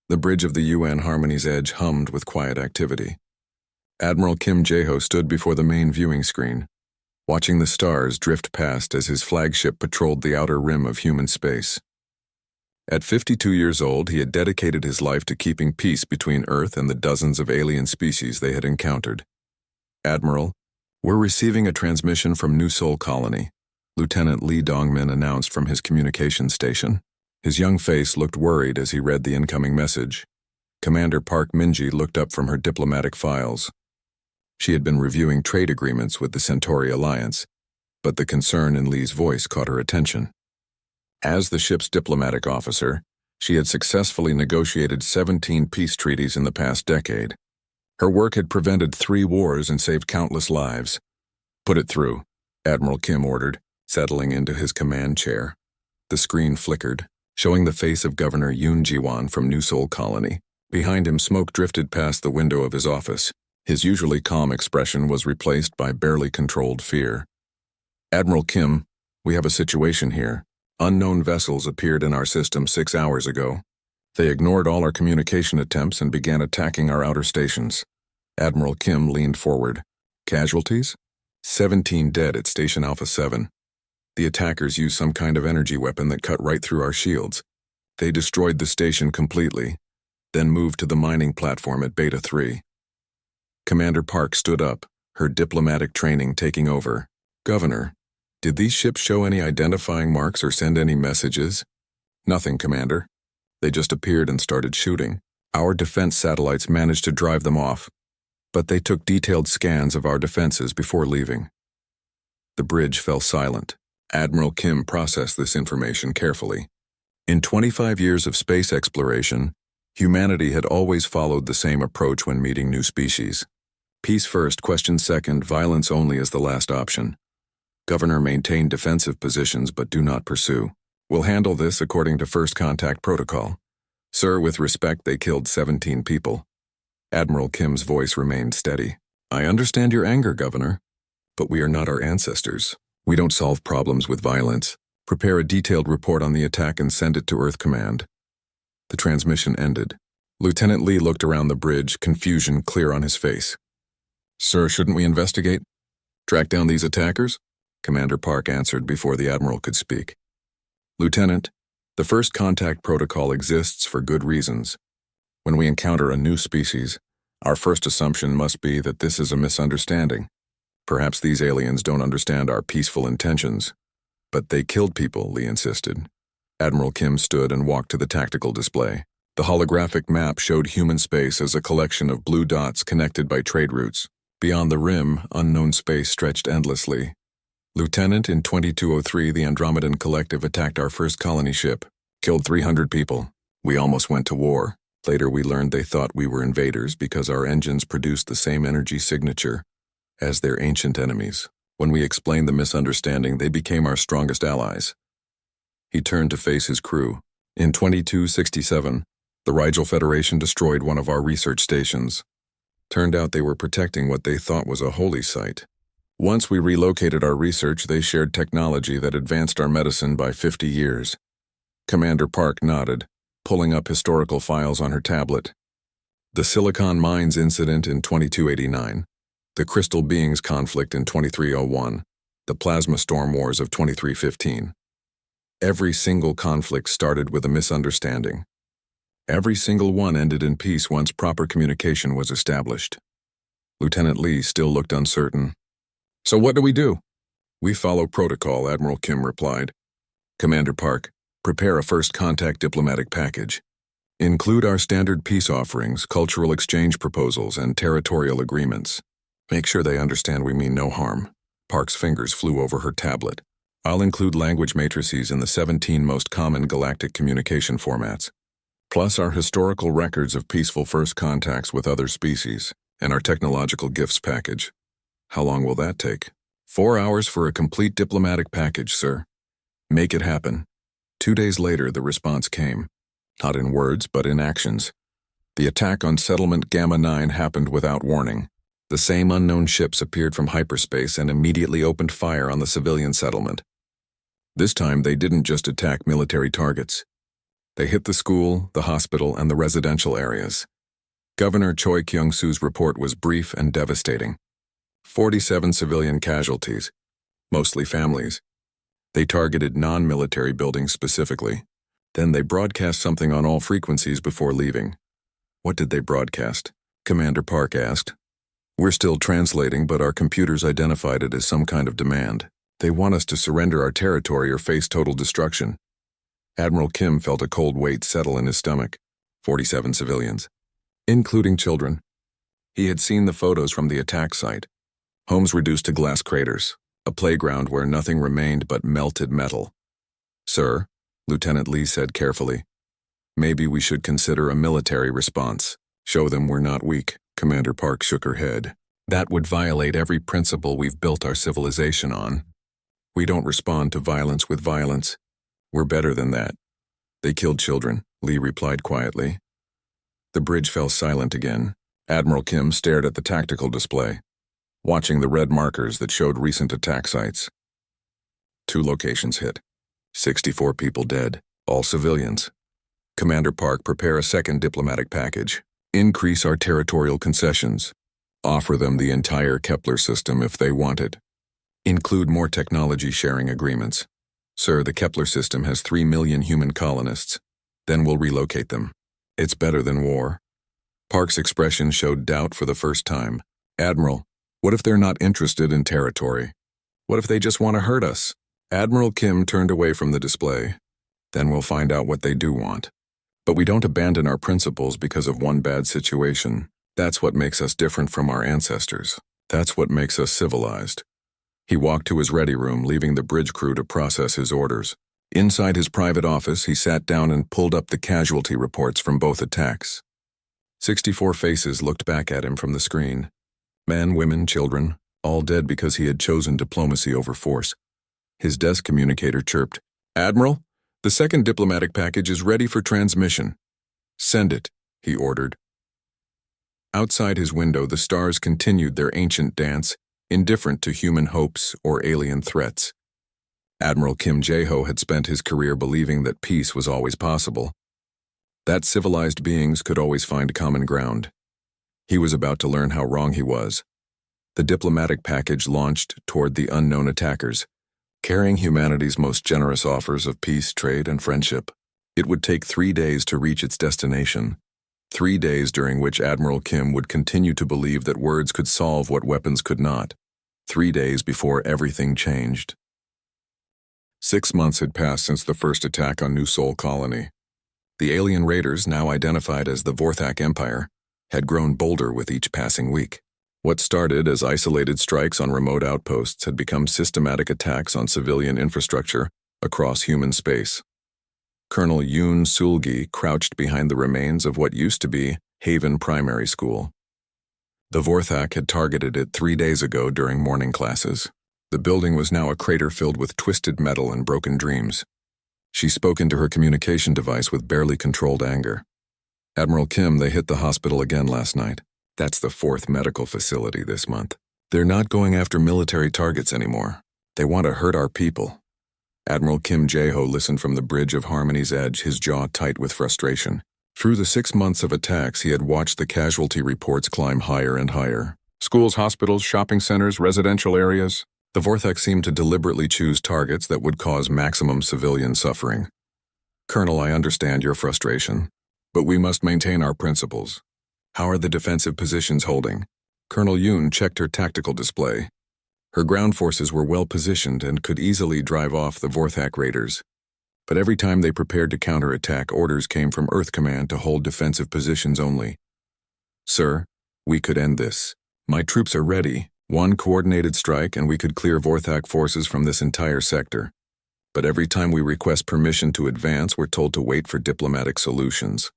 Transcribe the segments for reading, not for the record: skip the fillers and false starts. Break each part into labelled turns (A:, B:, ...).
A: The bridge of the UN Harmony's edge hummed with quiet activity. Admiral Kim Jae-ho stood before the main viewing screen, watching the stars drift past as his flagship patrolled the outer rim of human space. At 52 years old, he had dedicated his life to keeping peace between Earth and the dozens of alien species they had encountered. "Admiral, we're receiving a transmission from New Seoul Colony," Lieutenant Lee Dongmin announced from his communication station. His young face looked worried as he read the incoming message. Commander Park Minji looked up from her diplomatic files. She had been reviewing trade agreements with the Centauri Alliance, but the concern in Lee's voice caught her attention. As the ship's diplomatic officer, she had successfully negotiated 17 peace treaties in the past decade. Her work had prevented 3 wars and saved countless lives. "Put it through," Admiral Kim ordered, settling into his command chair. The screen flickered, showing the face of Governor Yoon Ji-won from New Seoul Colony. Behind him, smoke drifted past the window of his office. His usually calm expression was replaced by barely controlled fear. "Admiral Kim, we have a situation here. Unknown vessels appeared in our system 6 hours ago. They ignored all our communication attempts and began attacking our outer stations." Admiral Kim leaned forward. "Casualties? 17 dead at Station Alpha 7. The attackers used some kind of energy weapon that cut right through our shields. They destroyed the station completely, then moved to the mining platform at Beta 3. Commander Park stood up, her diplomatic training taking over. "Governor, did these ships show any identifying marks or send any messages?" "Nothing, Commander. They just appeared and started shooting. Our defense satellites managed to drive them off, but they took detailed scans of our defenses before leaving." The bridge fell silent. Admiral Kim processed this information carefully. In 25 years of space exploration, humanity had always followed the same approach when meeting new species. Peace first, question second, violence only as the last option. Governor, maintain defensive positions but do not pursue. We'll handle this according to first contact protocol. Sir, with respect, they killed 17 people. Admiral Kim's voice remained steady. "I understand your anger, Governor, but we are not our ancestors. We don't solve problems with violence. Prepare a detailed report on the attack and send it to Earth Command." The transmission ended. Lieutenant Lee looked around the bridge, confusion clear on his face. "Sir, shouldn't we investigate? Track down these attackers?" Commander Park answered before the Admiral could speak. "Lieutenant, the first contact protocol exists for good reasons. When we encounter a new species, our first assumption must be that this is a misunderstanding. Perhaps these aliens don't understand our peaceful intentions." "But they killed people," Lee insisted. Admiral Kim stood and walked to the tactical display. The holographic map showed human space as a collection of blue dots connected by trade routes. Beyond the rim, unknown space stretched endlessly. "Lieutenant, in 2203, the Andromedan Collective attacked our first colony ship, killed 300 people. We almost went to war. Later we learned they thought we were invaders because our engines produced the same energy signature as their ancient enemies. When we explained the misunderstanding, they became our strongest allies." He turned to face his crew. "In 2267, the Rigel Federation destroyed one of our research stations. Turned out they were protecting what they thought was a holy site. Once we relocated our research, they shared technology that advanced our medicine by 50 years. Commander Park nodded, pulling up historical files on her tablet. "The Silicon Mines incident in 2289. The Crystal Beings conflict in 2301, the Plasma Storm Wars of 2315. Every single conflict started with a misunderstanding. Every single one ended in peace once proper communication was established." Lieutenant Lee still looked uncertain. "So what do we do?" "We follow protocol," Admiral Kim replied. "Commander Park, prepare a first contact diplomatic package. Include our standard peace offerings, cultural exchange proposals, and territorial agreements. Make sure they understand we mean no harm." Park's fingers flew over her tablet. "I'll include language matrices in the 17 most common galactic communication formats, plus our historical records of peaceful first contacts with other species, and our technological gifts package." "How long will that take?" 4 hours for a complete diplomatic package, sir." "Make it happen." 2 days later, the response came. Not in words, but in actions. The attack on Settlement Gamma 9 happened without warning. The same unknown ships appeared from hyperspace and immediately opened fire on the civilian settlement. This time, they didn't just attack military targets. They hit the school, the hospital, and the residential areas. Governor Choi Kyung-soo's report was brief and devastating. 47 civilian casualties, mostly families. They targeted non-military buildings specifically. Then they broadcast something on all frequencies before leaving. What did they broadcast? Commander Park asked. We're still translating, but our computers identified it as some kind of demand. They want us to surrender our territory or face total destruction. Admiral Kim felt a cold weight settle in his stomach. 47 civilians, including children. He had seen the photos from the attack site. Homes reduced to glass craters, a playground where nothing remained but melted metal. Sir, Lieutenant Lee said carefully, maybe we should consider a military response. Show them we're not weak. Commander Park shook her head. That would violate every principle we've built our civilization on. We don't respond to violence with violence. We're better than that. They killed children, Lee replied quietly. The bridge fell silent again. Admiral Kim stared at the tactical display, watching the red markers that showed recent attack sites. 2 locations hit. 64 people dead, all civilians. Commander Park, prepare a second diplomatic package. Increase our territorial concessions. Offer them the entire Kepler system if they want it. Include more technology sharing agreements. Sir, the Kepler system has 3 million human colonists. Then we'll relocate them. It's better than war. Park's expression showed doubt for the first time. Admiral, what if they're not interested in territory? What if they just want to hurt us? Admiral Kim turned away from the display. Then we'll find out what they do want. But we don't abandon our principles because of one bad situation. That's what makes us different from our ancestors. That's what makes us civilized. He walked to his ready room, leaving the bridge crew to process his orders. Inside his private office, he sat down and pulled up the casualty reports from both attacks. 64 faces looked back at him from the screen. Men, women, children, all dead because he had chosen diplomacy over force. His desk communicator chirped, Admiral, the second diplomatic package is ready for transmission. Send it, he ordered. Outside his window, the stars continued their ancient dance, indifferent to human hopes or alien threats. Admiral Kim Jae-ho had spent his career believing that peace was always possible, that civilized beings could always find common ground. He was about to learn how wrong he was. The diplomatic package launched toward the unknown attackers, carrying humanity's most generous offers of peace, trade, and friendship. It would take 3 days to reach its destination, 3 days during which Admiral Kim would continue to believe that words could solve what weapons could not, 3 days before everything changed. 6 months had passed since the first attack on New Seoul Colony. The alien raiders, now identified as the Vorthak Empire, had grown bolder with each passing week. What started as isolated strikes on remote outposts had become systematic attacks on civilian infrastructure across human space. Colonel Yoon Sul-gi crouched behind the remains of what used to be Haven Primary School. The Vorthak had targeted it 3 days ago during morning classes. The building was now a crater filled with twisted metal and broken dreams. She spoke into her communication device with barely controlled anger. Admiral Kim, they hit the hospital again last night. That's the 4th medical facility this month. They're not going after military targets anymore. They want to hurt our people. Admiral Kim Jae-ho listened from the bridge of Harmony's edge, his jaw tight with frustration. Through the 6 months of attacks, he had watched the casualty reports climb higher and higher. Schools, hospitals, shopping centers, residential areas. The Vorthak seemed to deliberately choose targets that would cause maximum civilian suffering. Colonel, I understand your frustration, but we must maintain our principles. How are the defensive positions holding? Colonel Yoon checked her tactical display. Her ground forces were well positioned and could easily drive off the Vorthak raiders. But every time they prepared to counterattack, orders came from Earth Command to hold defensive positions only. Sir, we could end this. My troops are ready. 1 coordinated strike and we could clear Vorthak forces from this entire sector. But every time we request permission to advance, we're told to wait for diplomatic solutions.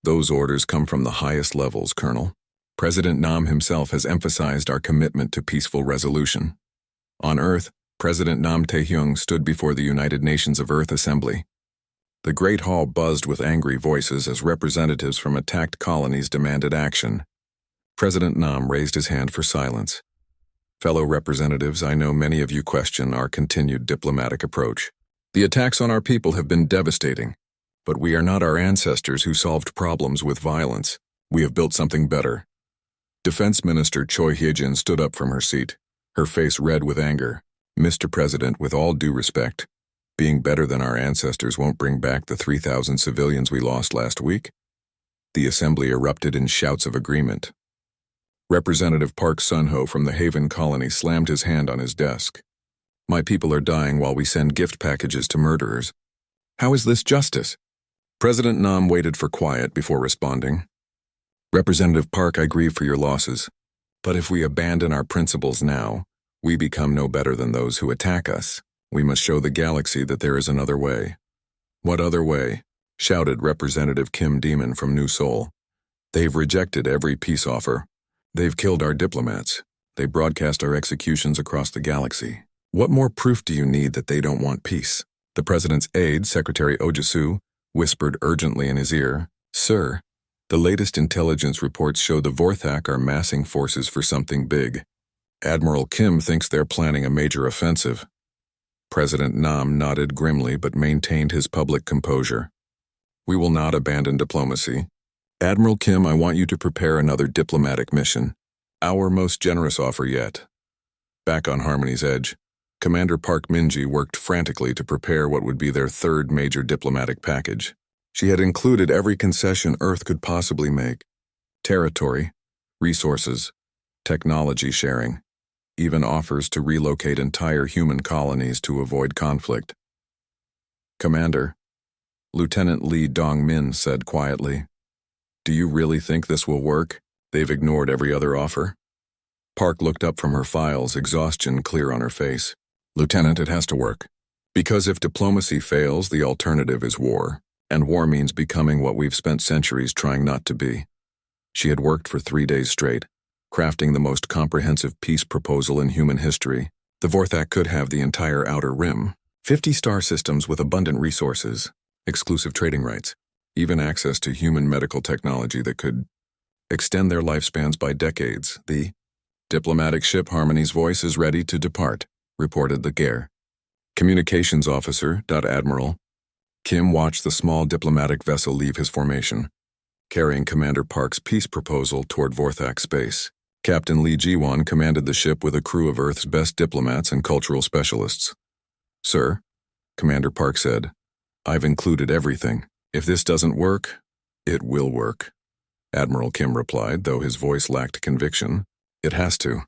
A: Those orders come from the highest levels, Colonel. President Nam himself has emphasized our commitment to peaceful resolution. On Earth, President Nam Tae-hyung stood before the United Nations of Earth Assembly. The Great Hall buzzed with angry voices as representatives from attacked colonies demanded action. President Nam raised his hand for silence. Fellow representatives, I know many of you question our continued diplomatic approach. The attacks on our people have been devastating. But we are not our ancestors who solved problems with violence. We have built something better. Defense Minister Choi Hye-jin stood up from her seat, her face red with anger. Mr. President, with all due respect, being better than our ancestors won't bring back the 3,000 civilians we lost last week. The assembly erupted in shouts of agreement. Representative Park Sun-ho from the Haven Colony slammed his hand on his desk. My people are dying while we send gift packages to murderers. How is this justice? President Nam waited for quiet before responding. Representative Park, I grieve for your losses. But if we abandon our principles now, we become no better than those who attack us. We must show the galaxy that there is another way. What other way? Shouted Representative Kim Demon from New Seoul. They've rejected every peace offer. They've killed our diplomats. They broadcast our executions across the galaxy. What more proof do you need that they don't want peace? The president's aide, Secretary Ojisu, whispered urgently in his ear, Sir, the latest intelligence reports show the Vorthak are massing forces for something big. Admiral Kim thinks they're planning a major offensive. President Nam nodded grimly but maintained his public composure. We will not abandon diplomacy. Admiral Kim, I want you to prepare another diplomatic mission. Our most generous offer yet. Back on Harmony's Edge, Commander Park Min-ji worked frantically to prepare what would be their third major diplomatic package. She had included every concession Earth could possibly make. Territory, resources, technology sharing, even offers to relocate entire human colonies to avoid conflict. Commander, Lieutenant Lee Dong-min said quietly, do you really think this will work? They've ignored every other offer. Park looked up from her files, exhaustion clear on her face. Lieutenant, it has to work. Because if diplomacy fails, the alternative is war, and war means becoming what we've spent centuries trying not to be. She had worked for 3 days straight, crafting the most comprehensive peace proposal in human history. The Vorthak could have the entire outer rim, 50 star systems with abundant resources, exclusive trading rights, even access to human medical technology that could extend their lifespans by decades. The diplomatic ship Harmony's voice is ready to depart, reported the GER. Communications Officer, Admiral Kim watched the small diplomatic vessel leave his formation, carrying Commander Park's peace proposal toward Vorthak space. Captain Lee Ji-won commanded the ship with a crew of Earth's best diplomats and cultural specialists. Sir, Commander Park said, I've included everything. If this doesn't work, it will work. Admiral Kim replied, though his voice lacked conviction. It has to.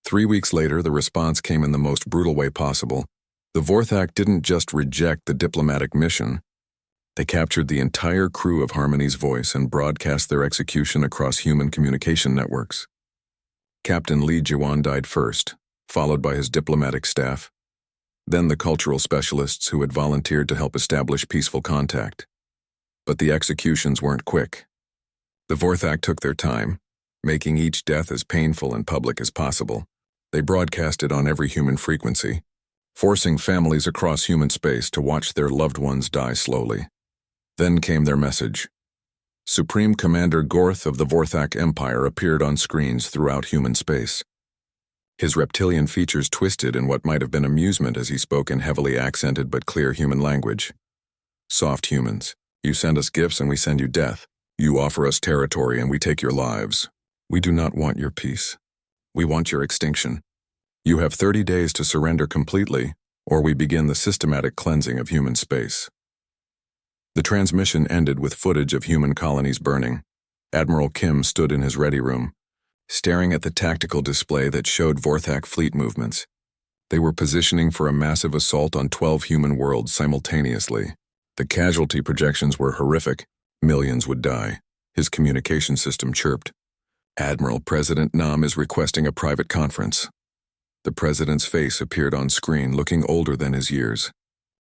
A: 3 weeks later, the response came in the most brutal way possible. The Vorthak didn't just reject the diplomatic mission. They captured the entire crew of Harmony's voice and broadcast their execution across human communication networks. Captain Lee Ji-won died first, followed by his diplomatic staff. Then the cultural specialists who had volunteered to help establish peaceful contact. But the executions weren't quick. The Vorthak took their time, making each death as painful and public as possible. They broadcasted on every human frequency, forcing families across human space to watch their loved ones die slowly. Then came their message. Supreme Commander Gorth of the Vorthak Empire appeared on screens throughout human space. His reptilian features twisted in what might have been amusement as he spoke in heavily accented but clear human language. Soft humans, you send us gifts and we send you death. You offer us territory and we take your lives. We do not want your peace. We want your extinction. You have 30 days to surrender completely, or we begin the systematic cleansing of human space. The transmission ended with footage of human colonies burning. Admiral Kim stood in his ready room, staring at the tactical display that showed Vorthak fleet movements. They were positioning for a massive assault on 12 human worlds simultaneously. The casualty projections were horrific. Millions would die. His communication system chirped. Admiral, President Nam is requesting a private conference. The president's face appeared on screen, looking older than his years.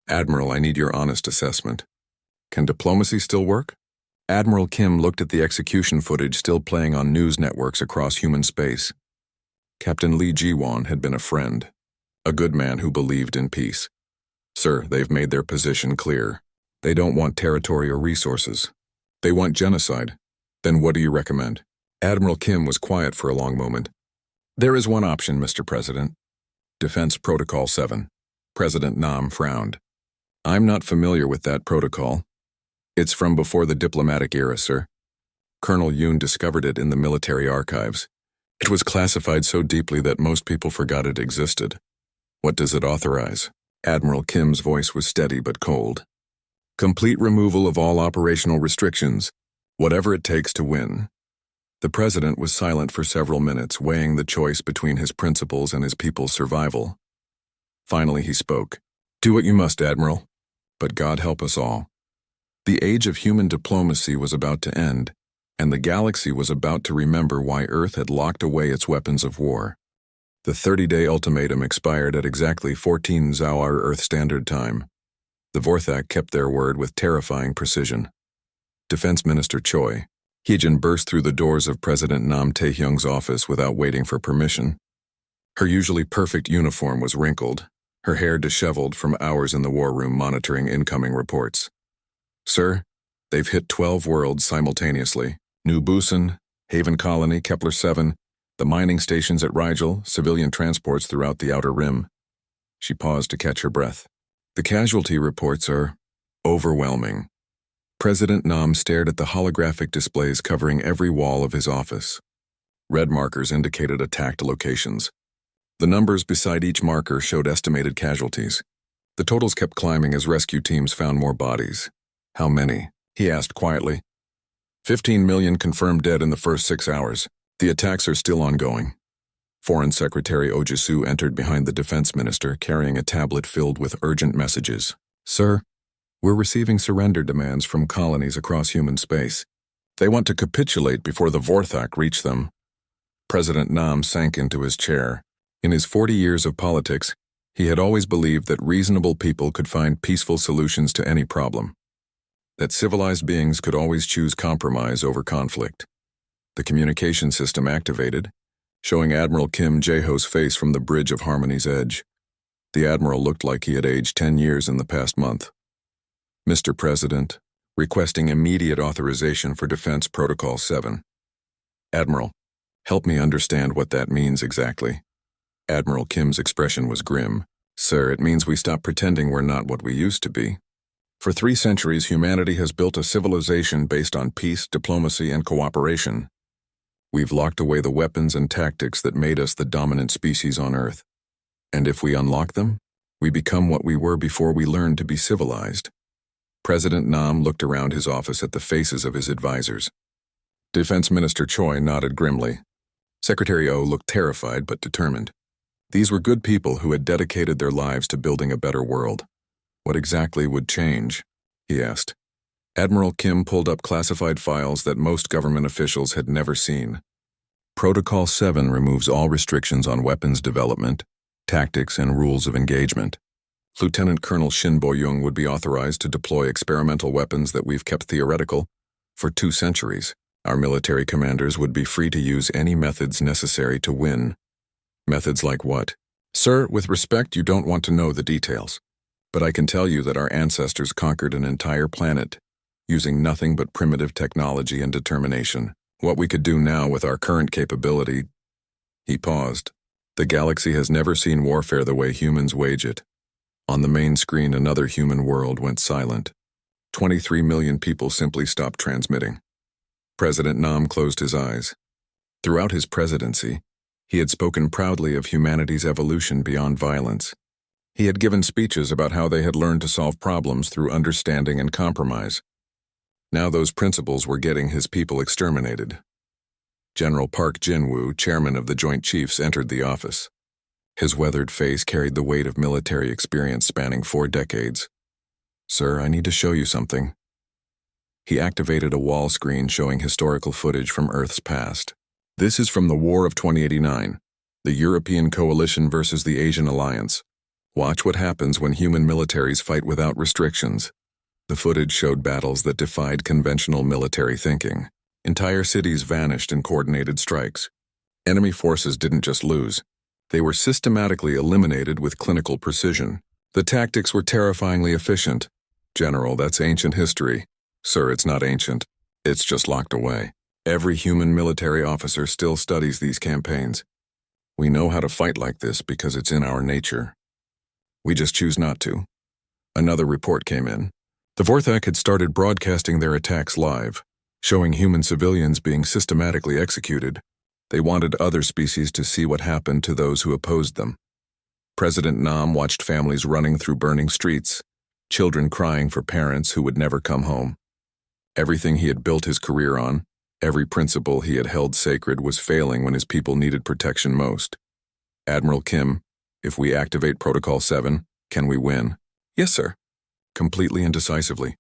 A: Admiral, I need your honest assessment. Can diplomacy still work? Admiral Kim looked at the execution footage still playing on news networks across human space. Captain Lee Ji-won had been a friend, a good man who believed in peace. Sir, they've made their position clear. They don't want territory or resources. They want genocide. Then what do you recommend? Admiral Kim was quiet for a long moment. There is one option, Mr. President. Defense Protocol 7. President Nam frowned. I'm not familiar with that protocol. It's from before the diplomatic era, sir. Colonel Yoon discovered it in the military archives. It was classified so deeply that most people forgot it existed. What does it authorize? Admiral Kim's voice was steady but cold. Complete removal of all operational restrictions, whatever it takes to win. The president was silent for several minutes, weighing the choice between his principles and his people's survival. Finally he spoke. Do what you must, Admiral, but God help us all. The age of human diplomacy was about to end, and the galaxy was about to remember why Earth had locked away its weapons of war. The 30-day ultimatum expired at exactly 14 Zhour Earth Standard Time. The Vorthak kept their word with terrifying precision. Defense Minister Choi Heejin burst through the doors of President Nam Taehyung's office without waiting for permission. Her usually perfect uniform was wrinkled, her hair disheveled from hours in the war room monitoring incoming reports. Sir, they've hit 12 worlds simultaneously. New Busan, Haven Colony, Kepler-7, the mining stations at Rigel, civilian transports throughout the Outer Rim. She paused to catch her breath. The casualty reports are overwhelming. President Nam stared at the holographic displays covering every wall of his office. Red markers indicated attacked locations. The numbers beside each marker showed estimated casualties. The totals kept climbing as rescue teams found more bodies. How many? He asked quietly. 15 million confirmed dead in the first 6 hours. The attacks are still ongoing. Foreign Secretary Ojisu entered behind the defense minister, carrying a tablet filled with urgent messages. Sir, we're receiving surrender demands from colonies across human space. They want to capitulate before the Vorthak reach them. President Nam sank into his chair. In his 40 years of politics, he had always believed that reasonable people could find peaceful solutions to any problem. That civilized beings could always choose compromise over conflict. The communication system activated, showing Admiral Kim Jae-ho's face from the bridge of Harmony's edge. The Admiral looked like he had aged 10 years in the past month. Mr. President, requesting immediate authorization for Defense Protocol 7. Admiral, help me understand what that means exactly. Admiral Kim's expression was grim. Sir, it means we stop pretending we're not what we used to be. For 3 centuries, humanity has built a civilization based on peace, diplomacy, and cooperation. We've locked away the weapons and tactics that made us the dominant species on Earth. And if we unlock them, we become what we were before we learned to be civilized. President Nam looked around his office at the faces of his advisors. Defense Minister Choi nodded grimly. Secretary Oh looked terrified but determined. These were good people who had dedicated their lives to building a better world. What exactly would change? He asked. Admiral Kim pulled up classified files that most government officials had never seen. Protocol 7 removes all restrictions on weapons development, tactics, and rules of engagement. Lieutenant Colonel Shin Bo-young would be authorized to deploy experimental weapons that we've kept theoretical for 2 centuries. Our military commanders would be free to use any methods necessary to win. Methods like what? Sir, with respect, you don't want to know the details. But I can tell you that our ancestors conquered an entire planet, using nothing but primitive technology and determination. What we could do now with our current capability. He paused. The galaxy has never seen warfare the way humans wage it. On the main screen, another human world went silent. 23 million people simply stopped transmitting. President Nam closed his eyes. Throughout his presidency, he had spoken proudly of humanity's evolution beyond violence. He had given speeches about how they had learned to solve problems through understanding and compromise. Now those principles were getting his people exterminated. General Park Jin-woo, chairman of the Joint Chiefs, entered the office. His weathered face carried the weight of military experience spanning 4 decades. Sir, I need to show you something. He activated a wall screen showing historical footage from Earth's past. This is from the War of 2089, the European coalition versus the Asian alliance. Watch what happens when human militaries fight without restrictions. The footage showed battles that defied conventional military thinking. Entire cities vanished in coordinated strikes. Enemy forces didn't just lose. They were systematically eliminated with clinical precision. The tactics were terrifyingly efficient. General, that's ancient history. Sir, it's not ancient. It's just locked away. Every human military officer still studies these campaigns. We know how to fight like this because it's in our nature. We just choose not to. Another report came in. The Vorthak had started broadcasting their attacks live, showing human civilians being systematically executed. They wanted other species to see what happened to those who opposed them. President Nam watched families running through burning streets, children crying for parents who would never come home. Everything he had built his career on, every principle he had held sacred, was failing when his people needed protection most. Admiral Kim, if we activate Protocol 7, can we win? Yes, sir. Completely and decisively.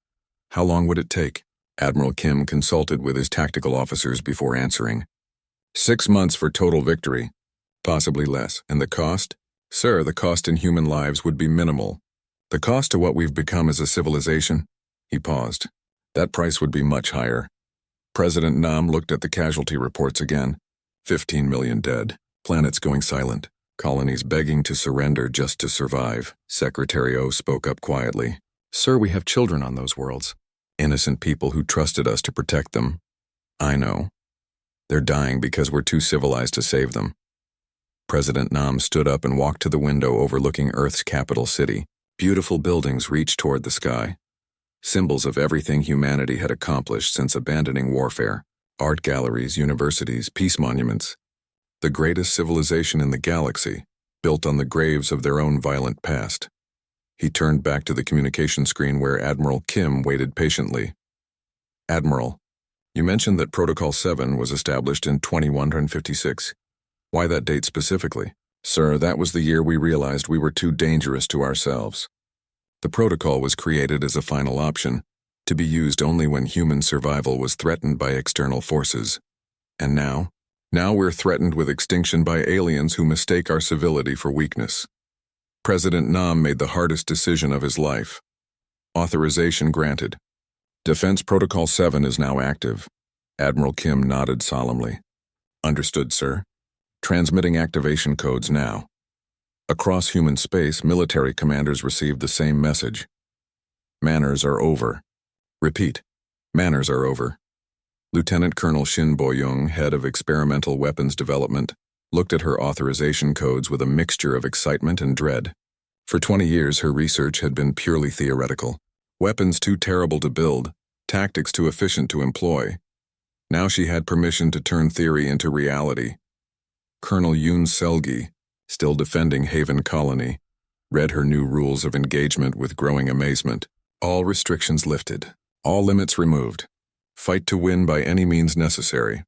A: How long would it take? Admiral Kim consulted with his tactical officers before answering. 6 months for total victory. Possibly less. And the cost? Sir, the cost in human lives would be minimal. The cost to what we've become as a civilization? He paused. That price would be much higher. President Nam looked at the casualty reports again. 15 million dead. Planets going silent. Colonies begging to surrender just to survive. Secretary O spoke up quietly. Sir, we have children on those worlds. Innocent people who trusted us to protect them. I know. They're dying because we're too civilized to save them. President Nam stood up and walked to the window overlooking Earth's capital city. Beautiful buildings reached toward the sky. Symbols of everything humanity had accomplished since abandoning warfare. Art galleries, universities, peace monuments. The greatest civilization in the galaxy, built on the graves of their own violent past. He turned back to the communication screen where Admiral Kim waited patiently. Admiral, you mentioned that Protocol 7 was established in 2156. Why that date specifically? Sir, that was the year we realized we were too dangerous to ourselves. The protocol was created as a final option, to be used only when human survival was threatened by external forces. And now? Now we're threatened with extinction by aliens who mistake our civility for weakness. President Nam made the hardest decision of his life. Authorization granted. Defense Protocol 7 is now active. Admiral Kim nodded solemnly. Understood, sir. Transmitting activation codes now. Across human space, military commanders received the same message. Manners are over. Repeat. Manners are over. Lieutenant Colonel Shin Bo-young, head of experimental weapons development, looked at her authorization codes with a mixture of excitement and dread. For 20 years, her research had been purely theoretical. Weapons too terrible to build, tactics too efficient to employ. Now she had permission to turn theory into reality. Colonel Yoon Selgi, still defending Haven Colony, read her new rules of engagement with growing amazement. All restrictions lifted, all limits removed. Fight to win by any means necessary.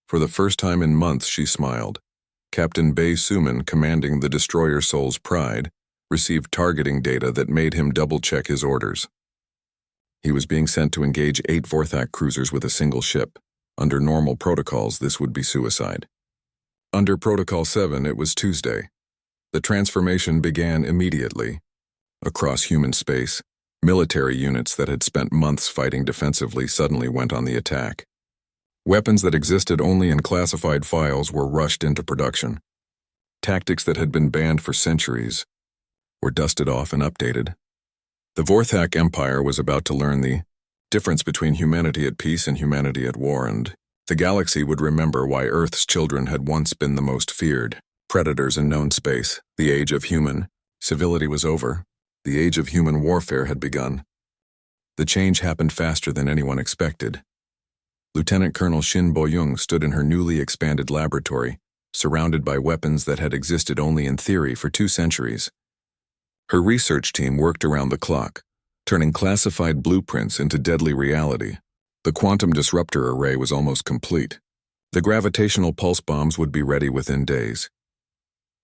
A: For the first time in months, she smiled. Captain Bae Suman, commanding the destroyer Soul's Pride, received targeting data that made him double-check his orders. He was being sent to engage 8 Vorthak cruisers with a single ship. Under normal protocols, this would be suicide. Under Protocol 7, it was Tuesday. The transformation began immediately. Across human space, military units that had spent months fighting defensively suddenly went on the attack. Weapons that existed only in classified files were rushed into production. Tactics that had been banned for centuries were dusted off and updated. The Vorthak Empire was about to learn the difference between humanity at peace and humanity at war, and the galaxy would remember why Earth's children had once been the most feared. Predators in known space, the age of human civility was over. The age of human warfare had begun. The change happened faster than anyone expected. Lieutenant Colonel Shin Bo-young stood in her newly expanded laboratory, surrounded by weapons that had existed only in theory for 2 centuries. Her research team worked around the clock, turning classified blueprints into deadly reality. The quantum disruptor array was almost complete. The gravitational pulse bombs would be ready within days.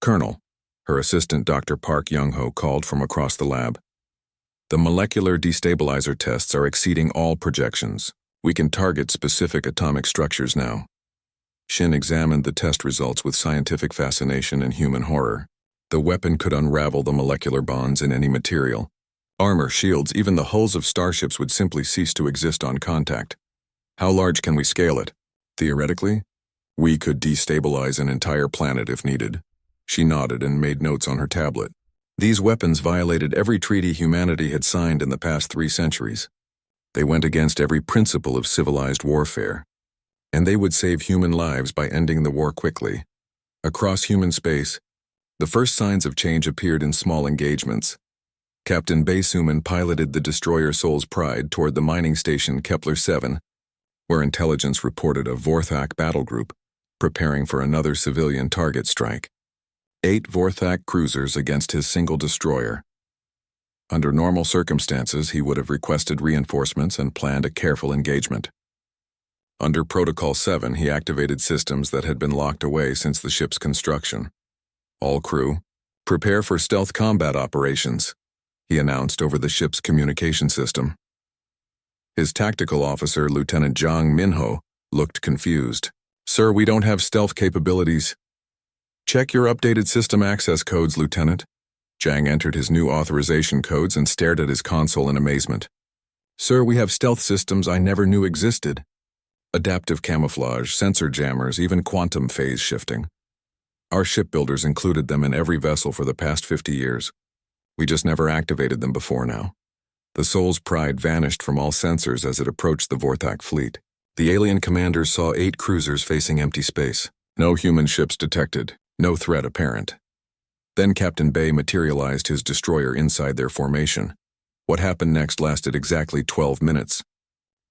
A: Colonel, her assistant Dr. Park Young-ho called from across the lab. The molecular destabilizer tests are exceeding all projections. We can target specific atomic structures now. Shin examined the test results with scientific fascination and human horror. The weapon could unravel the molecular bonds in any material. Armor, shields, even the hulls of starships would simply cease to exist on contact. How large can we scale it? Theoretically, we could destabilize an entire planet if needed. She nodded and made notes on her tablet. These weapons violated every treaty humanity had signed in the past 3 centuries. They went against every principle of civilized warfare. And they would save human lives by ending the war quickly. Across human space, the first signs of change appeared in small engagements. Captain Baysuman piloted the destroyer Soul's Pride toward the mining station Kepler-7, where intelligence reported a Vorthak battle group preparing for another civilian target strike. 8 Vorthak cruisers against his single destroyer. Under normal circumstances, he would have requested reinforcements and planned a careful engagement. Under Protocol 7, he activated systems that had been locked away since the ship's construction. All crew, prepare for stealth combat operations, he announced over the ship's communication system. His tactical officer, Lieutenant Zhang Minho, looked confused. "Sir, we don't have stealth capabilities." "Check your updated system access codes, Lieutenant." Zhang entered his new authorization codes and stared at his console in amazement. "Sir, we have stealth systems I never knew existed. Adaptive camouflage, sensor jammers, even quantum phase shifting. Our shipbuilders included them in every vessel for the past 50 years. We just never activated them before now." The Soul's Pride vanished from all sensors as it approached the Vorthak fleet. The alien commanders saw 8 cruisers facing empty space. No human ships detected, no threat apparent. Then Captain Bay materialized his destroyer inside their formation. What happened next lasted exactly 12 minutes.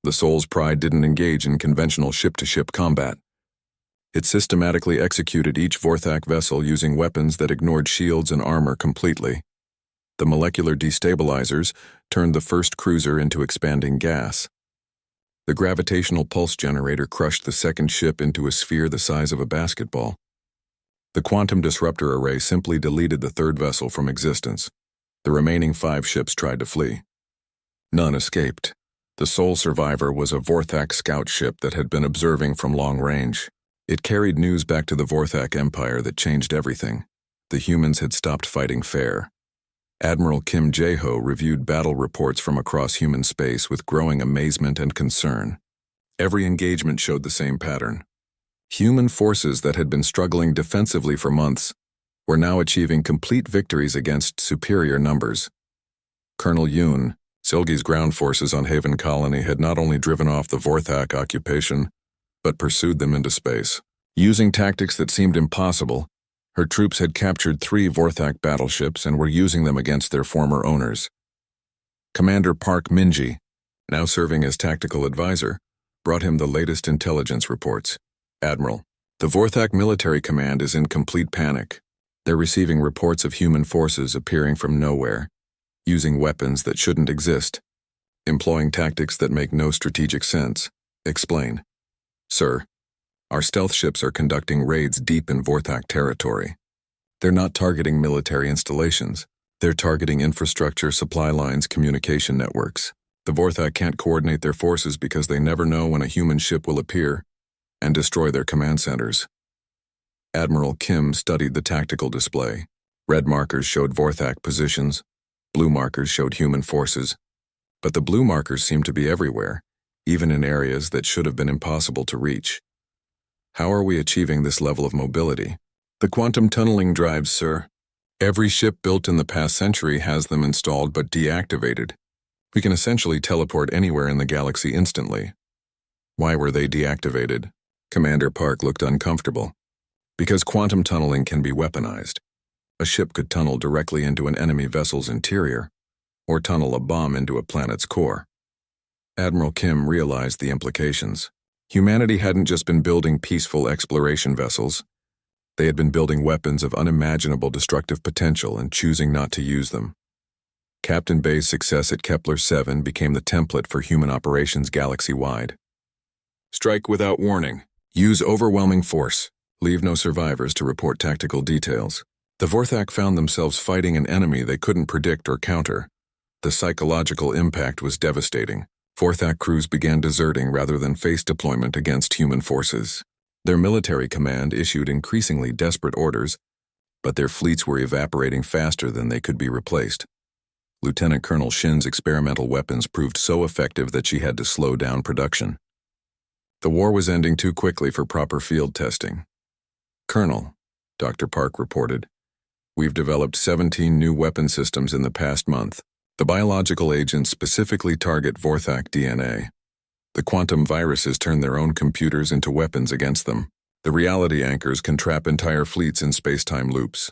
A: The Soul's Pride didn't engage in conventional ship-to-ship combat. It systematically executed each Vorthak vessel using weapons that ignored shields and armor completely. The molecular destabilizers turned the first cruiser into expanding gas. The gravitational pulse generator crushed the second ship into a sphere the size of a basketball. The quantum disruptor array simply deleted the third vessel from existence. The remaining 5 ships tried to flee. None escaped. The sole survivor was a Vorthak scout ship that had been observing from long range. It carried news back to the Vorthak Empire that changed everything. The humans had stopped fighting fair. Admiral Kim Jae-ho reviewed battle reports from across human space with growing amazement and concern. Every engagement showed the same pattern. Human forces that had been struggling defensively for months were now achieving complete victories against superior numbers. Colonel Yoon, Silgi's ground forces on Haven Colony, had not only driven off the Vorthak occupation, but pursued them into space. Using tactics that seemed impossible, her troops had captured 3 Vorthak battleships and were using them against their former owners. Commander Park Minji, now serving as tactical advisor, brought him the latest intelligence reports. "Admiral, the Vorthak military command is in complete panic. They're receiving reports of human forces appearing from nowhere, using weapons that shouldn't exist, employing tactics that make no strategic sense. Explain." "Sir, our stealth ships are conducting raids deep in Vorthak territory. They're not targeting military installations. They're targeting infrastructure, supply lines, communication networks. The Vorthak can't coordinate their forces because they never know when a human ship will appear and destroy their command centers." Admiral Kim studied the tactical display. Red markers showed Vorthak positions. Blue markers showed human forces. But the blue markers seemed to be everywhere, even in areas that should have been impossible to reach. "How are we achieving this level of mobility?" "The quantum tunneling drives, sir. Every ship built in the past century has them installed but deactivated. We can essentially teleport anywhere in the galaxy instantly." "Why were they deactivated?" Commander Park looked uncomfortable. "Because quantum tunneling can be weaponized. A ship could tunnel directly into an enemy vessel's interior, or tunnel a bomb into a planet's core." Admiral Kim realized the implications. Humanity hadn't just been building peaceful exploration vessels. They had been building weapons of unimaginable destructive potential and choosing not to use them. Captain Bay's success at Kepler-7 became the template for human operations galaxy-wide. "Strike without warning. Use overwhelming force. Leave no survivors to report tactical details." The Vorthak found themselves fighting an enemy they couldn't predict or counter. The psychological impact was devastating. Vorthak crews began deserting rather than face deployment against human forces. Their military command issued increasingly desperate orders, but their fleets were evaporating faster than they could be replaced. Lieutenant Colonel Shin's experimental weapons proved so effective that she had to slow down production. The war was ending too quickly for proper field testing. "Colonel," Dr. Park reported, "we've developed 17 new weapon systems in the past month. The biological agents specifically target Vorthak DNA. The quantum viruses turn their own computers into weapons against them. The reality anchors can trap entire fleets in space-time loops."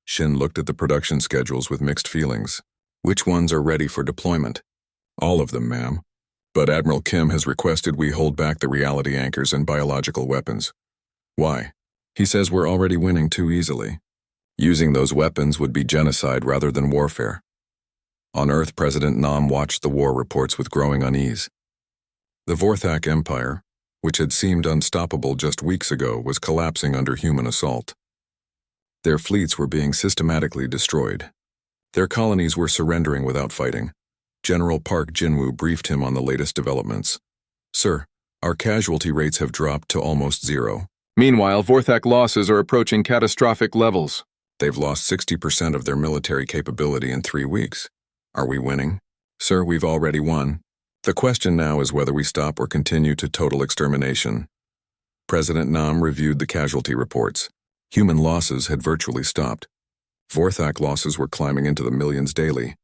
A: Shin looked at the production schedules with mixed feelings. Which ones are ready for deployment? All of them, ma'am. But Admiral Kim has requested we hold back the reality anchors and biological weapons. Why? He says we're already winning too easily. Using those weapons would be genocide rather than warfare. On Earth, President Nam watched the war reports with growing unease. The Vorthak Empire, which had seemed unstoppable just weeks ago, was collapsing under human assault. Their fleets were being systematically destroyed. Their colonies were surrendering without fighting. General Park Jinwoo briefed him on the latest developments. Sir, our casualty rates have dropped to almost zero.
B: Meanwhile, Vorthak losses are approaching catastrophic levels.
A: They've lost 60% of their military capability in 3 weeks. Are we winning? Sir, we've already won. The question now is whether we stop or continue to total extermination. President Nam reviewed the casualty reports. Human losses had virtually stopped. Vorthak losses were climbing into the millions daily.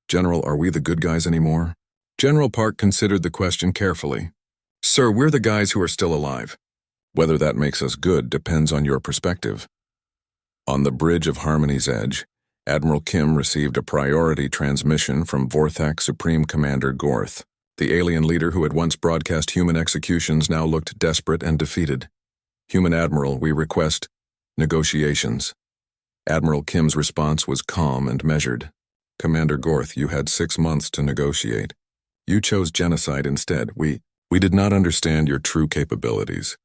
A: General, are we the good guys anymore? General Park considered the question carefully. Sir, we're the guys who are still alive. Whether that makes us good depends on your perspective. On the bridge of Harmony's Edge, Admiral Kim received a priority transmission from Vorthak Supreme Commander Gorth. The alien leader who had once broadcast human executions now looked desperate and defeated. Human Admiral, we request negotiations. Admiral Kim's response was calm and measured. Commander Gorth, you had 6 months to negotiate. You chose genocide instead. We did not understand your true capabilities.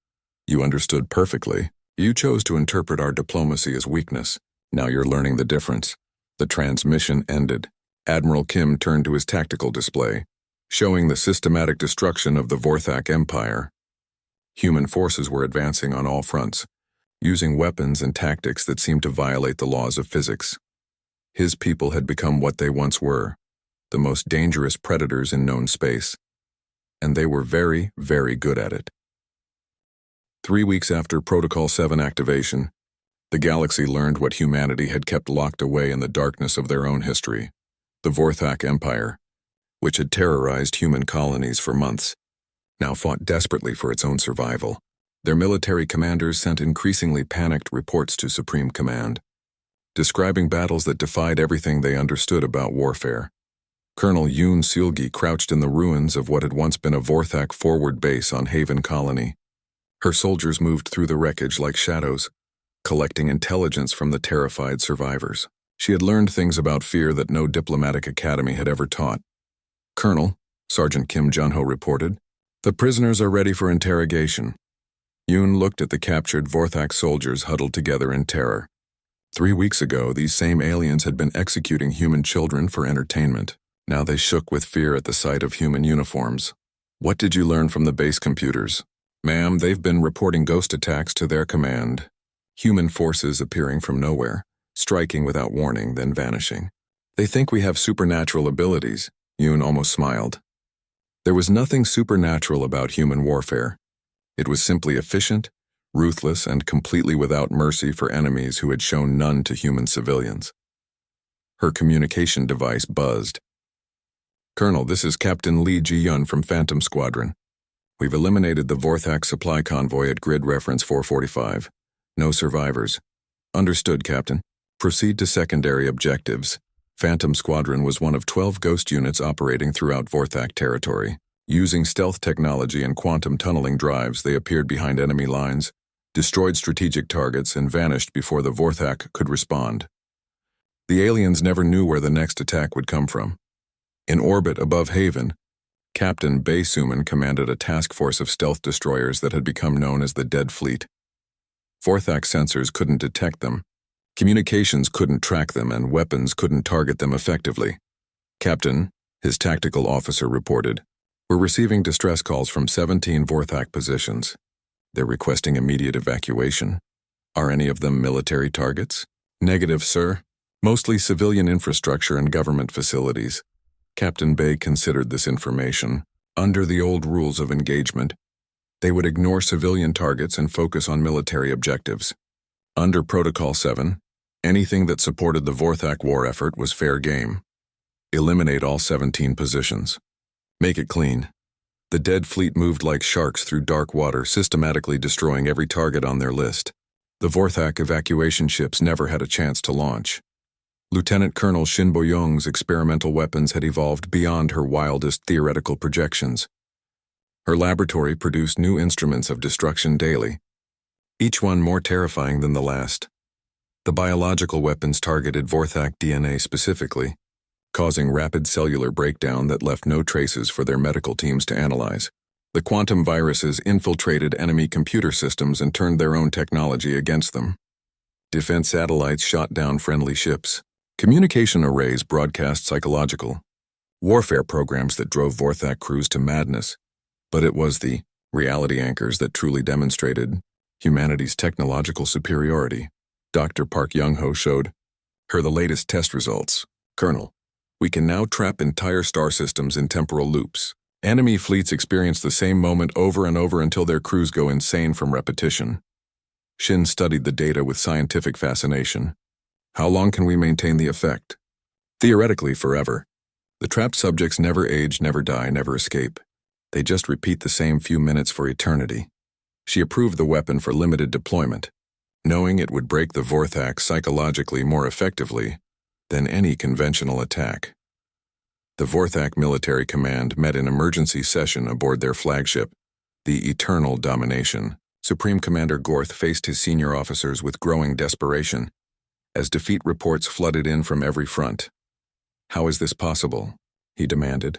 A: You understood perfectly. You chose to interpret our diplomacy as weakness. Now you're learning the difference. The transmission ended. Admiral Kim turned to his tactical display, showing the systematic destruction of the Vorthak Empire. Human forces were advancing on all fronts, using weapons and tactics that seemed to violate the laws of physics. His people had become what they once were, the most dangerous predators in known space. And they were very, very good at it. 3 weeks after Protocol 7 activation, the galaxy learned what humanity had kept locked away in the darkness of their own history. The Vorthak Empire, which had terrorized human colonies for months, now fought desperately for its own survival. Their military commanders sent increasingly panicked reports to Supreme Command, describing battles that defied everything they understood about warfare. Colonel Yoon Seulgi crouched in the ruins of what had once been a Vorthak forward base on Haven Colony. Her soldiers moved through the wreckage like shadows, collecting intelligence from the terrified survivors. She had learned things about fear that no diplomatic academy had ever taught. Colonel, Sergeant Kim Junho reported, the prisoners are ready for interrogation. Yoon looked at the captured Vorthak soldiers huddled together in terror. 3 weeks ago, these same aliens had been executing human children for entertainment. Now they shook with fear at the sight of human uniforms. What did you learn from the base computers? Ma'am, they've been reporting ghost attacks to their command. Human forces appearing from nowhere, striking without warning, then vanishing. They think we have supernatural abilities. Yoon almost smiled. There was nothing supernatural about human warfare. It was simply efficient, ruthless, and completely without mercy for enemies who had shown none to human civilians. Her communication device buzzed. Colonel, this is Captain Lee Ji-yun from Phantom Squadron. We've eliminated the Vorthak supply convoy at grid reference 445. No survivors. Understood, Captain. Proceed to secondary objectives. Phantom Squadron was one of 12 ghost units operating throughout Vorthak territory. Using stealth technology and quantum tunneling drives, they appeared behind enemy lines, destroyed strategic targets, and vanished before the Vorthak could respond. The aliens never knew where the next attack would come from. In orbit above Haven, Captain Bae Suman commanded a task force of stealth destroyers that had become known as the Dead Fleet. Vorthak sensors couldn't detect them, communications couldn't track them, and weapons couldn't target them effectively. Captain, his tactical officer reported, we're receiving distress calls from 17 Vorthak positions. They're requesting immediate evacuation. Are any of them military targets? Negative, sir. Mostly civilian infrastructure and government facilities. Captain Bae considered this information. Under the old rules of engagement, they would ignore civilian targets and focus on military objectives. Under Protocol 7, anything that supported the Vorthak war effort was fair game. Eliminate all 17 positions. Make it clean. The Dead Fleet moved like sharks through dark water, systematically destroying every target on their list. The Vorthak evacuation ships never had a chance to launch. Lieutenant Colonel Shin Boyong's experimental weapons had evolved beyond her wildest theoretical projections. Her laboratory produced new instruments of destruction daily, each one more terrifying than the last. The biological weapons targeted Vorthak DNA specifically, causing rapid cellular breakdown that left no traces for their medical teams to analyze. The quantum viruses infiltrated enemy computer systems and turned their own technology against them. Defense satellites shot down friendly ships. Communication arrays broadcast psychological warfare programs that drove Vorthak crews to madness. But it was the reality anchors that truly demonstrated humanity's technological superiority. Dr. Park Young-ho showed her the latest test results. Colonel, we can now trap entire star systems in temporal loops. Enemy fleets experience the same moment over and over until their crews go insane from repetition. Shin studied the data with scientific fascination. How long can we maintain the effect? Theoretically, forever. The trapped subjects never age, never die, never escape. They just repeat the same few minutes for eternity. She approved the weapon for limited deployment, knowing it would break the Vorthak psychologically more effectively than any conventional attack. The Vorthak Military Command met in emergency session aboard their flagship, the Eternal Domination. Supreme Commander Gorth faced his senior officers with growing desperation as defeat reports flooded in from every front. How is this possible? He demanded.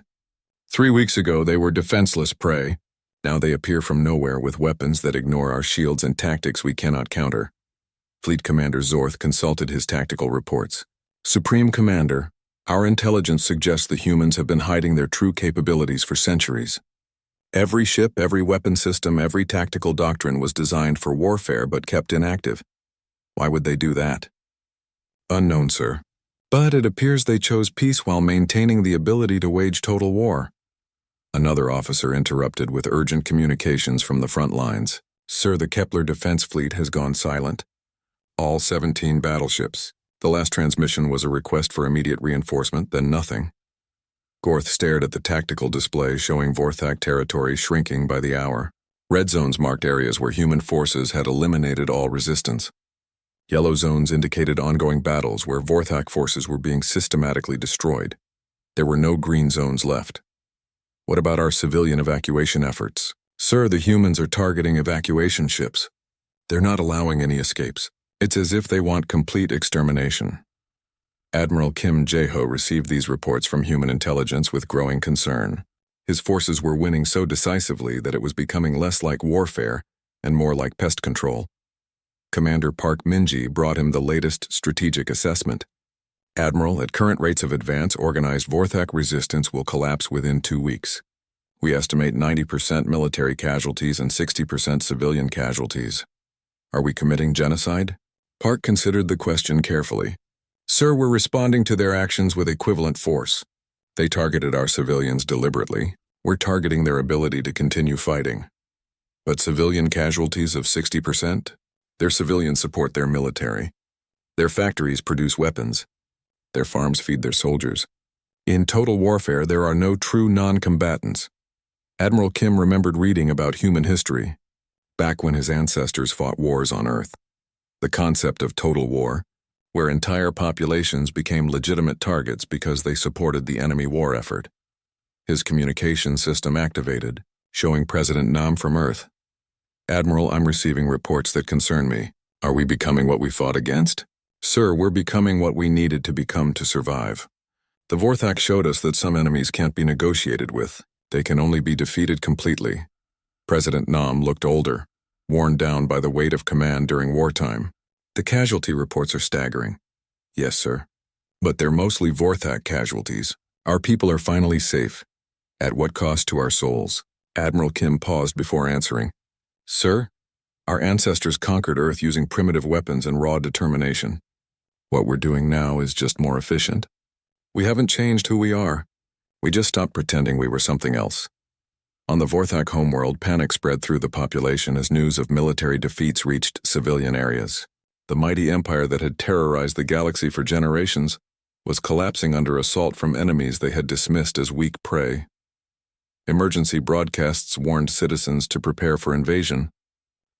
A: 3 weeks ago, they were defenseless prey. Now they appear from nowhere with weapons that ignore our shields and tactics we cannot counter. Fleet Commander Zorth consulted his tactical reports. Supreme Commander, our intelligence suggests the humans have been hiding their true capabilities for centuries. Every ship, every weapon system, every tactical doctrine was designed for warfare but kept inactive. Why would they do that? Unknown, sir. But it appears they chose peace while maintaining the ability to wage total war. Another officer interrupted with urgent communications from the front lines. Sir, the Kepler Defense Fleet has gone silent. All 17 battleships. The last transmission was a request for immediate reinforcement, then nothing. Gorth stared at the tactical display showing Vorthak territory shrinking by the hour. Red zones marked areas where human forces had eliminated all resistance. Yellow zones indicated ongoing battles where Vorthak forces were being systematically destroyed. There were no green zones left. What about our civilian evacuation efforts? Sir, the humans are targeting evacuation ships. They're not allowing any escapes. It's as if they want complete extermination. Admiral Kim Jae-ho received these reports from human intelligence with growing concern. His forces were winning so decisively that it was becoming less like warfare and more like pest control. Commander Park Min-ji brought him the latest strategic assessment. Admiral, at current rates of advance, organized Vorthak resistance will collapse within 2 weeks. We estimate 90% military casualties and 60% civilian casualties. Are we committing genocide? Park considered the question carefully. Sir, we're responding to their actions with equivalent force. They targeted our civilians deliberately. We're targeting their ability to continue fighting. But civilian casualties of 60%? Their civilians support their military. Their factories produce weapons. Their farms feed their soldiers. In total warfare, there are no true non-combatants. Admiral Kim remembered reading about human history, back when his ancestors fought wars on Earth. The concept of total war, where entire populations became legitimate targets because they supported the enemy war effort. His communication system activated, showing President Nam from Earth. Admiral, I'm receiving reports that concern me. Are we becoming what we fought against? Sir, we're becoming what we needed to become to survive. The Vorthak showed us that some enemies can't be negotiated with. They can only be defeated completely. President Nam looked older, worn down by the weight of command during wartime. The casualty reports are staggering. Yes, sir. But they're mostly Vorthak casualties. Our people are finally safe. At what cost to our souls? Admiral Kim paused before answering. Sir, our ancestors conquered Earth using primitive weapons and raw determination. What we're doing now is just more efficient. We haven't changed who we are. We just stopped pretending we were something else. On the Vorthak homeworld, panic spread through the population as news of military defeats reached civilian areas. The mighty empire that had terrorized the galaxy for generations was collapsing under assault from enemies they had dismissed as weak prey. Emergency broadcasts warned citizens to prepare for invasion,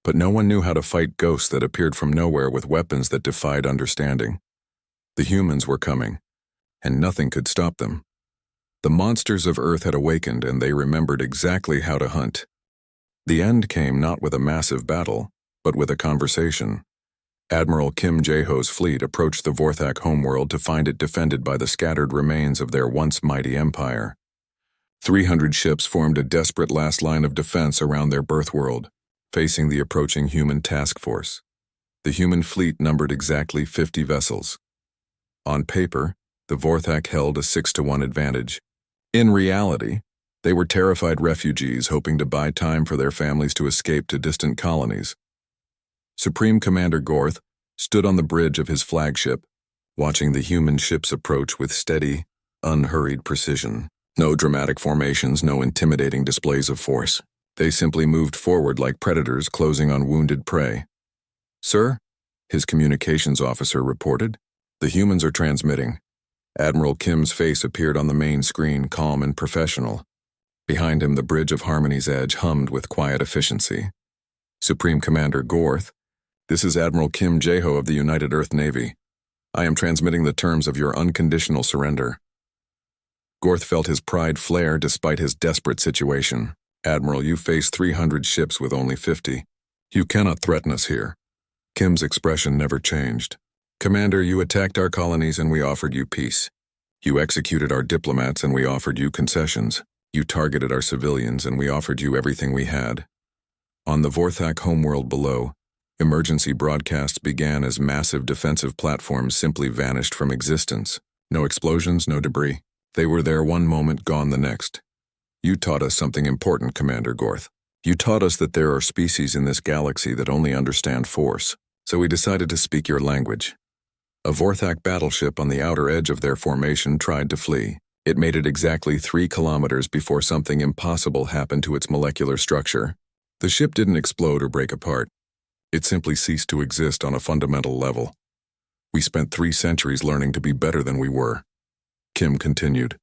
A: but no one knew how to fight ghosts that appeared from nowhere with weapons that defied understanding. The humans were coming, and nothing could stop them. The monsters of Earth had awakened, and they remembered exactly how to hunt. The end came not with a massive battle, but with a conversation. Admiral Kim Jae-ho's fleet approached the Vorthak homeworld to find it defended by the scattered remains of their once mighty empire. 300 ships formed a desperate last line of defense around their birth world, facing the approaching human task force. The human fleet numbered exactly 50 vessels. On paper, the Vorthak held a 6-to-1 advantage. In reality, they were terrified refugees hoping to buy time for their families to escape to distant colonies. Supreme Commander Gorth stood on the bridge of his flagship, watching the human ships approach with steady, unhurried precision. No dramatic formations, no intimidating displays of force. They simply moved forward like predators closing on wounded prey. "Sir," his communications officer reported, "the humans are transmitting." Admiral Kim's face appeared on the main screen, calm and professional. Behind him, the bridge of Harmony's Edge hummed with quiet efficiency. "Supreme Commander Gorth, this is Admiral Kim Jae-ho of the United Earth Navy. I am transmitting the terms of your unconditional surrender." Gorth felt his pride flare despite his desperate situation. "Admiral, you face 300 ships with only 50. You cannot threaten us here." Kim's expression never changed. "Commander, you attacked our colonies and we offered you peace. You executed our diplomats and we offered you concessions. You targeted our civilians and we offered you everything we had." On the Vorthak homeworld below, emergency broadcasts began as massive defensive platforms simply vanished from existence. No explosions, no debris. They were there one moment, gone the next. "You taught us something important, Commander Gorth. You taught us that there are species in this galaxy that only understand force, so we decided to speak your language." A Vorthak battleship on the outer edge of their formation tried to flee. It made it exactly 3 kilometers before something impossible happened to its molecular structure. The ship didn't explode or break apart. It simply ceased to exist on a fundamental level. "We spent 3 centuries learning to be better than we were," Kim continued,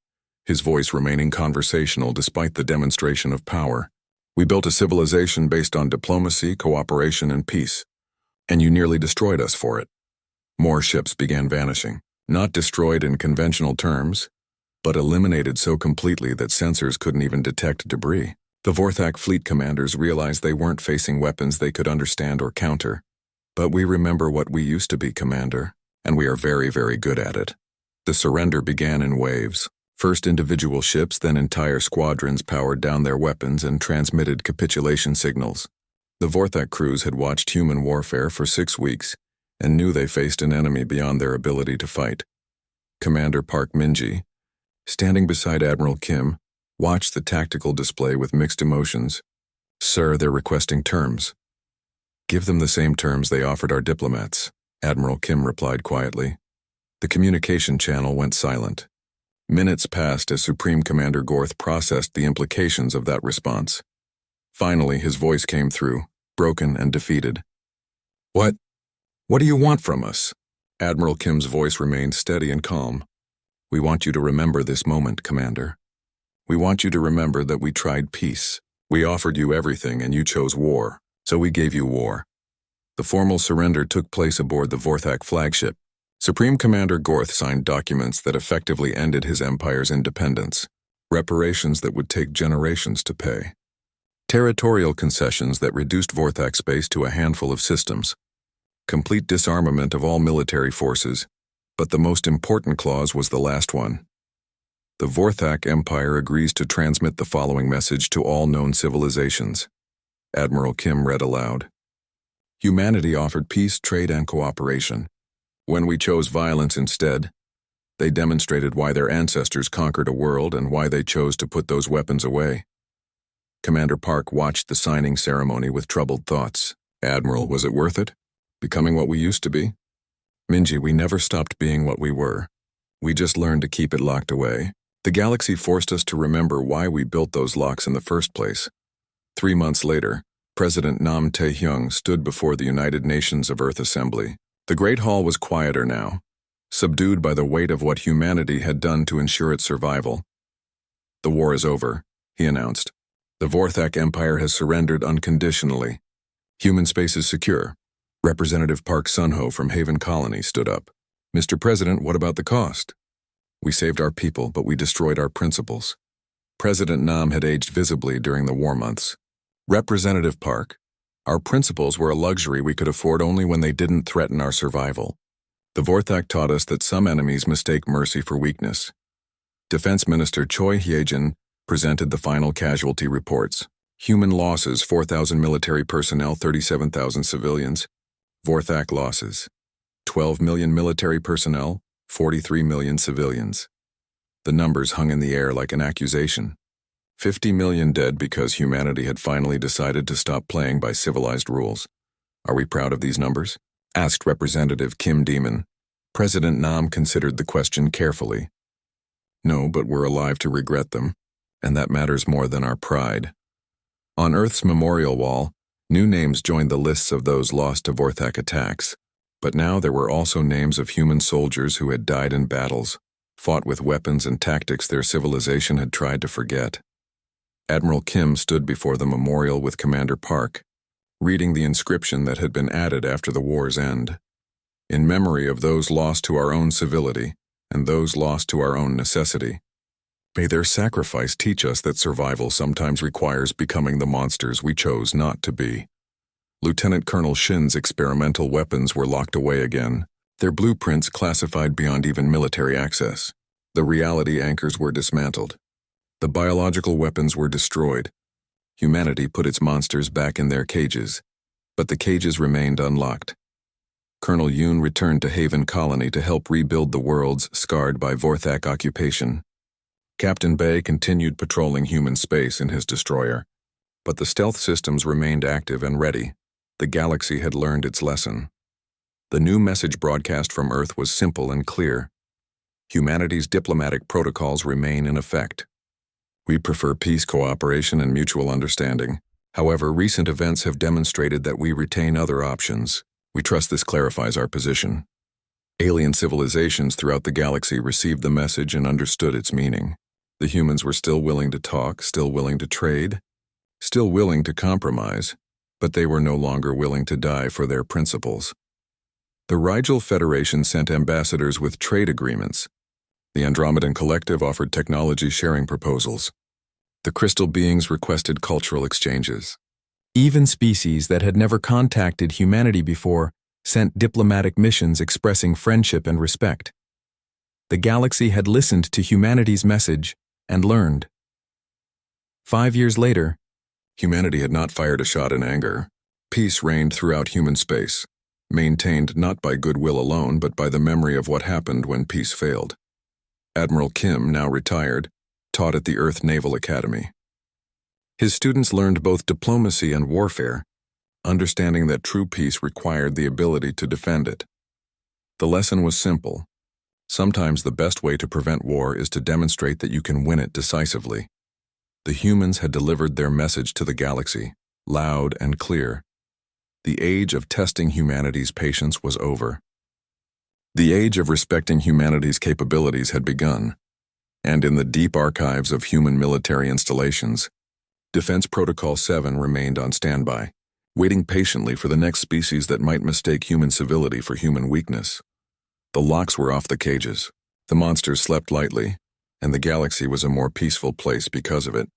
A: his voice remaining conversational despite the demonstration of power. "We built a civilization based on diplomacy, cooperation, and peace, and you nearly destroyed us for it." More ships began vanishing, not destroyed in conventional terms, but eliminated so completely that sensors couldn't even detect debris. The Vorthak fleet commanders realized they weren't facing weapons they could understand or counter. "But we remember what we used to be, Commander, and we are very, very good at it." The surrender began in waves. First individual ships, then entire squadrons powered down their weapons and transmitted capitulation signals. The Vorthak crews had watched human warfare for 6 weeks and knew they faced an enemy beyond their ability to fight. Commander Park Min-ji, standing beside Admiral Kim, watched the tactical display with mixed emotions. "Sir, they're requesting terms." "Give them the same terms they offered our diplomats," Admiral Kim replied quietly. The communication channel went silent. Minutes passed as Supreme Commander Gorth processed the implications of that response. Finally, his voice came through, broken and defeated. What do you want from us?" Admiral Kim's voice remained steady and calm. "We want you to remember this moment, Commander. We want you to remember that we tried peace. We offered you everything and you chose war, so we gave you war." The formal surrender took place aboard the Vorthak flagship. Supreme Commander Gorth signed documents that effectively ended his empire's independence, reparations that would take generations to pay, territorial concessions that reduced Vorthak space to a handful of systems, complete disarmament of all military forces, but the most important clause was the last one. The Vorthak Empire agrees to transmit the following message to all known civilizations. Admiral Kim read aloud. "Humanity offered peace, trade, and cooperation. When we chose violence instead, they demonstrated why their ancestors conquered a world and why they chose to put those weapons away." Commander Park watched the signing ceremony with troubled thoughts. "Admiral, was it worth it? Becoming what we used to be?" "Minji, we never stopped being what we were. We just learned to keep it locked away. The galaxy forced us to remember why we built those locks in the first place." 3 months later, President Nam Tae-hyung stood before the United Nations of Earth Assembly. The Great Hall was quieter now, subdued by the weight of what humanity had done to ensure its survival. "The war is over," he announced. "The Vorthak Empire has surrendered unconditionally. Human space is secure." Representative Park Sun-ho from Haven Colony stood up. Mr. President, what about the cost? We saved our people, but we destroyed our principles. President Nam had aged visibly during the war months. Representative Park, our principles were a luxury we could afford only when they didn't threaten our survival. The Vorthak taught us that some enemies mistake mercy for weakness. Defense Minister Choi Hye-jin presented the final casualty reports. Human losses, 4,000 military personnel, 37,000 civilians. Vorthak losses, 12 million military personnel, 43 million civilians. The numbers hung in the air like an accusation. 50 million dead because humanity had finally decided to stop playing by civilized rules. Are we proud of these numbers? Asked Representative Kim Demon. President Nam considered the question carefully. No, but we're alive to regret them, and that matters more than our pride. On Earth's memorial wall, new names joined the lists of those lost to Vorthak attacks, but now there were also names of human soldiers who had died in battles, fought with weapons and tactics their civilization had tried to forget. Admiral Kim stood before the memorial with Commander Park, reading the inscription that had been added after the war's end. In memory of those lost to our own civility and those lost to our own necessity. May their sacrifice teach us that survival sometimes requires becoming the monsters we chose not to be. Lieutenant Colonel Shin's experimental weapons were locked away again, their blueprints classified beyond even military access. The reality anchors were dismantled. The biological weapons were destroyed. Humanity put its monsters back in their cages, but the cages remained unlocked. Colonel Yoon returned to Haven Colony to help rebuild the worlds scarred by Vorthak occupation. Captain Bay continued patrolling human space in his destroyer, but the stealth systems remained active and ready. The galaxy had learned its lesson. The new message broadcast from Earth was simple and clear. Humanity's diplomatic protocols remain in effect. We prefer peace, cooperation, and mutual understanding. However, recent events have demonstrated that we retain other options. We trust this clarifies our position. Alien civilizations throughout the galaxy received the message and understood its meaning. The humans were still willing to talk, still willing to trade, still willing to compromise, but they were no longer willing to die for their principles. The Rigel Federation sent ambassadors with trade agreements. The Andromedan Collective offered technology sharing proposals. The Crystal Beings requested cultural exchanges. Even species that had never contacted humanity before sent diplomatic missions expressing friendship and respect. The galaxy had listened to humanity's message and learned. 5 years later, humanity had not fired a shot in anger. Peace reigned throughout human space, maintained not by goodwill alone but by the memory of what happened when peace failed. Admiral Kim, now retired, taught at the Earth Naval Academy. His students learned both diplomacy and warfare, understanding that true peace required the ability to defend it. The lesson was simple. Sometimes the best way to prevent war is to demonstrate that you can win it decisively. The humans had delivered their message to the galaxy, loud and clear. The age of testing humanity's patience was over. The age of respecting humanity's capabilities had begun, and in the deep archives of human military installations, Defense Protocol 7 remained on standby, waiting patiently for the next species that might mistake human civility for human weakness. The locks were off the cages, the monsters slept lightly, and the galaxy was a more peaceful place because of it.